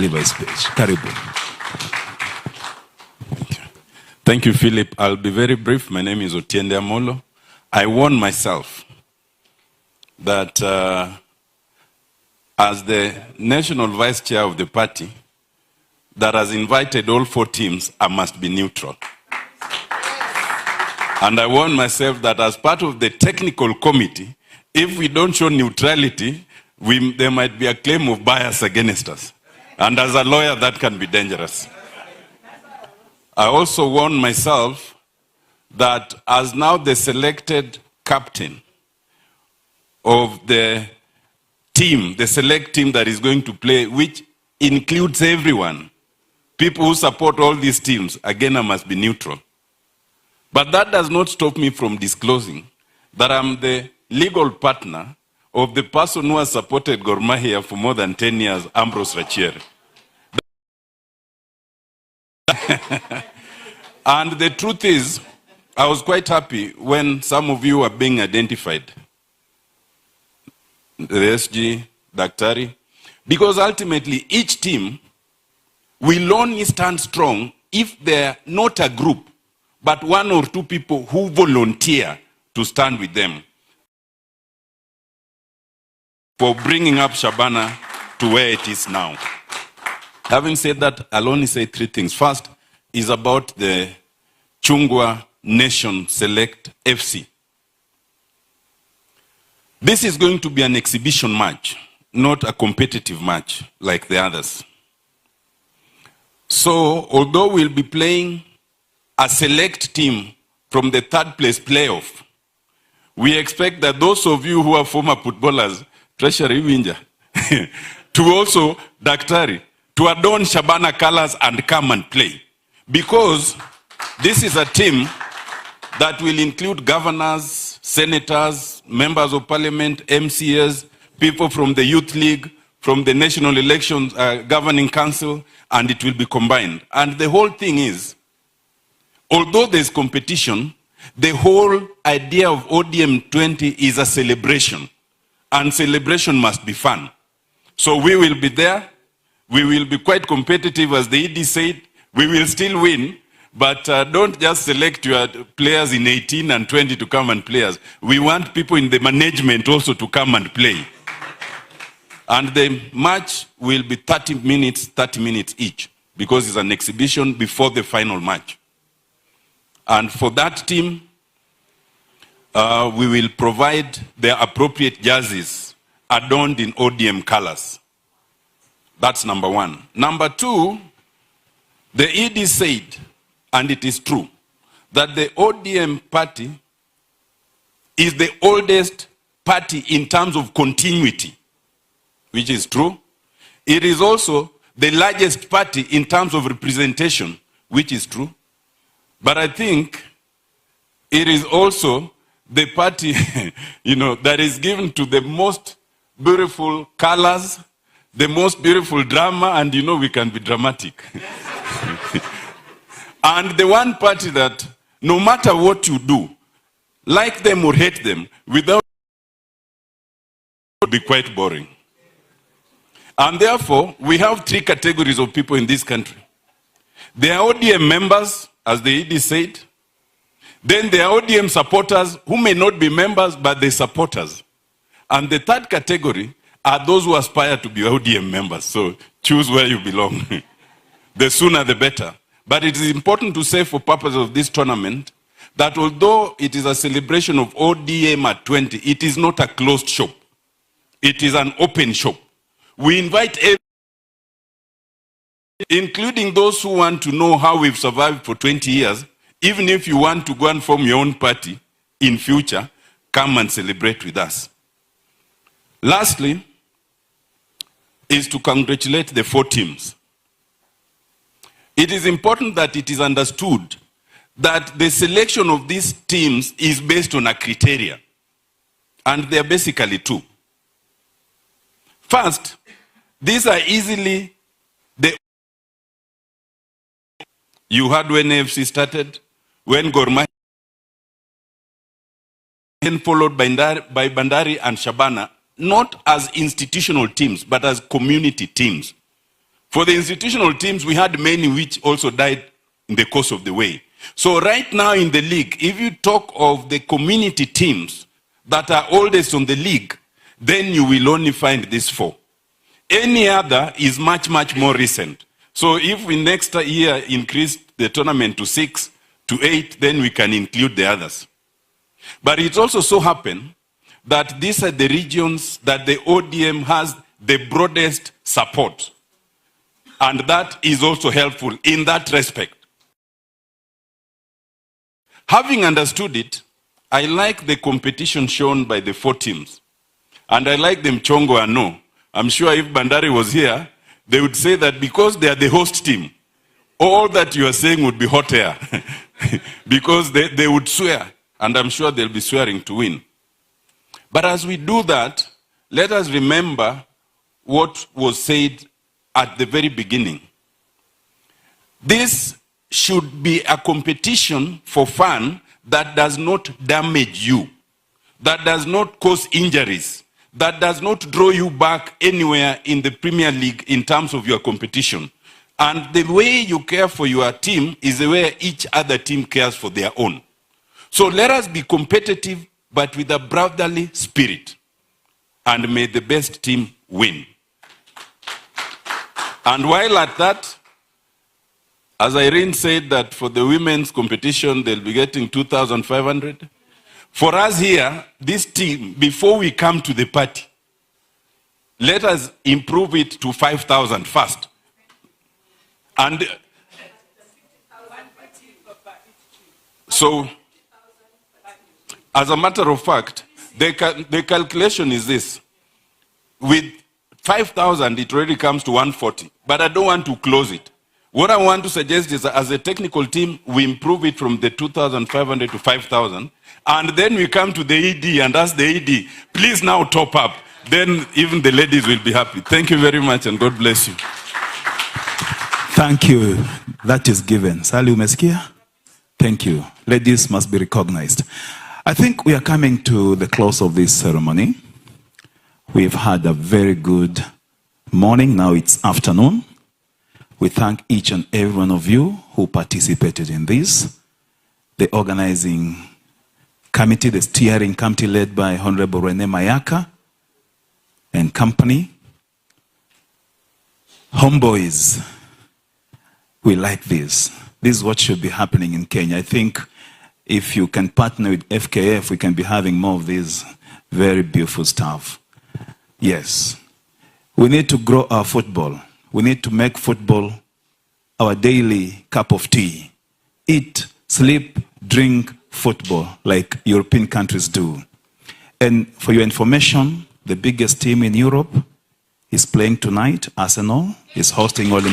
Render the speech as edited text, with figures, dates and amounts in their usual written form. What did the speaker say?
deliver his speech. Karibu. Thank you, Philip. I'll be very brief. My name is Otiende Amolo. I warn myself that as the national vice chair of the party that has invited all 4 teams, I must be neutral. And I warn myself that as part of the technical committee, if we don't show neutrality, there might be a claim of bias against us. And as a lawyer, that can be dangerous. I also warn myself that as now the selected captain of the team, the select team that is going to play, which includes everyone, people who support all these teams, again, I must be neutral. But that does not stop me from disclosing that I'm the legal partner of the person who has supported Gor Mahia for more than 10 years, Ambrose Rachier. And the truth is, I was quite happy when some of you were being identified. The SG, Daktari, because ultimately each team will only stand strong if they're not a group, but 1 or 2 people who volunteer to stand with them for bringing up Shabana to where it is now. Having said that, I'll only say 3 things. First is about the Chungwa Nation Select FC. This is going to be an exhibition match, not a competitive match like the others. So, although we'll be playing a select team from the 3rd place playoff, we expect that those of you who are former footballers, Treasury Winja, to also, Daktari, to adorn Shabana colors and come and play. Because this is a team that will include governors, senators, members of parliament, MCAs, people from the Youth League, from the National Elections Governing Council, and it will be combined. And the whole thing is, although there's competition, the whole idea of ODM 20 is a celebration. And celebration must be fun. So we will be there. We will be quite competitive, as the ED said. We will still win. But don't just select your players in 18 and 20 to come and play us. We want people in the management also to come and play. And the match will be 30 minutes each, because it's an exhibition before the final match. And for that team, we will provide their appropriate jerseys adorned in ODM colors. That's number 1. Number 2, the ED said, and it is true, that the ODM party is the oldest party in terms of continuity, which is true. It is also the largest party in terms of representation, which is true. But I think it is also the party, that is given to the most beautiful colors, the most beautiful drama, and we can be dramatic. And the one party that, no matter what you do, like them or hate them, without would be quite boring. And therefore, we have 3 categories of people in this country. There are ODM members, as the ED said. Then there are ODM supporters who may not be members, but they support us. And the 3rd category are those who aspire to be ODM members. So choose where you belong. The sooner the better. But it is important to say, for purposes of this tournament, that although it is a celebration of ODM at 20, it is not a closed shop. It is an open shop. We invite everyone, including those who want to know how we've survived for 20 years. Even if you want to go and form your own party in future, come and celebrate with us. Lastly, is to congratulate the 4 teams. It is important that it is understood that the selection of these teams is based on a criteria. And there are basically 2. First, these are easily the... You heard when AFC started, when Gor Mahia, followed by Bandari and Shabana, not as institutional teams, but as community teams. For the institutional teams, we had many which also died in the course of the way. So right now in the league, if you talk of the community teams that are oldest on the league, then you will only find these 4. Any other is much, much more recent. So if we next year increase the tournament to 6, to 8, then we can include the others. But it also so happened that these are the regions that the ODM has the broadest support. And that is also helpful in that respect. Having understood it, I like the competition shown by the 4 teams. And I like them Chongo and No. I'm sure if Bandari was here, they would say that because they are the host team, all that you are saying would be hot air. Because they would swear, and I'm sure they'll be swearing to win. But as we do that, let us remember what was said at the very beginning. This should be a competition for fun that does not damage you, that does not cause injuries, that does not draw you back anywhere in the Premier League in terms of your competition. And the way you care for your team is the way each other team cares for their own. So let us be competitive, but with a brotherly spirit. And may the best team win. And while at that, as Irene said that for the women's competition, they'll be getting 2,500. For us here, this team, before we come to the party, let us improve it to 5,000 first. And so, as a matter of fact, the calculation is this. With 5,000, it already comes to 140. But I don't want to close it. What I want to suggest is that as a technical team, we improve it from the 2,500 to 5,000. And then we come to the ED and ask the ED, please now top up. Then even the ladies will be happy. Thank you very much and God bless you. Thank you. That is given. Sali umesikia? Thank you. Ladies must be recognized. I think we are coming to the close of this ceremony. We've had a very good morning. Now it's afternoon. We thank each and every one of you who participated in this. The organizing committee, the steering committee led by Honorable Rene Mayaka and company. Homeboys, we like this. This is what should be happening in Kenya. I think if you can partner with FKF, we can be having more of this very beautiful stuff. Yes. We need to grow our football. We need to make football our daily cup of tea. Eat, sleep, drink football like European countries do. And for your information, the biggest team in Europe is playing tonight. Arsenal is hosting Olympics.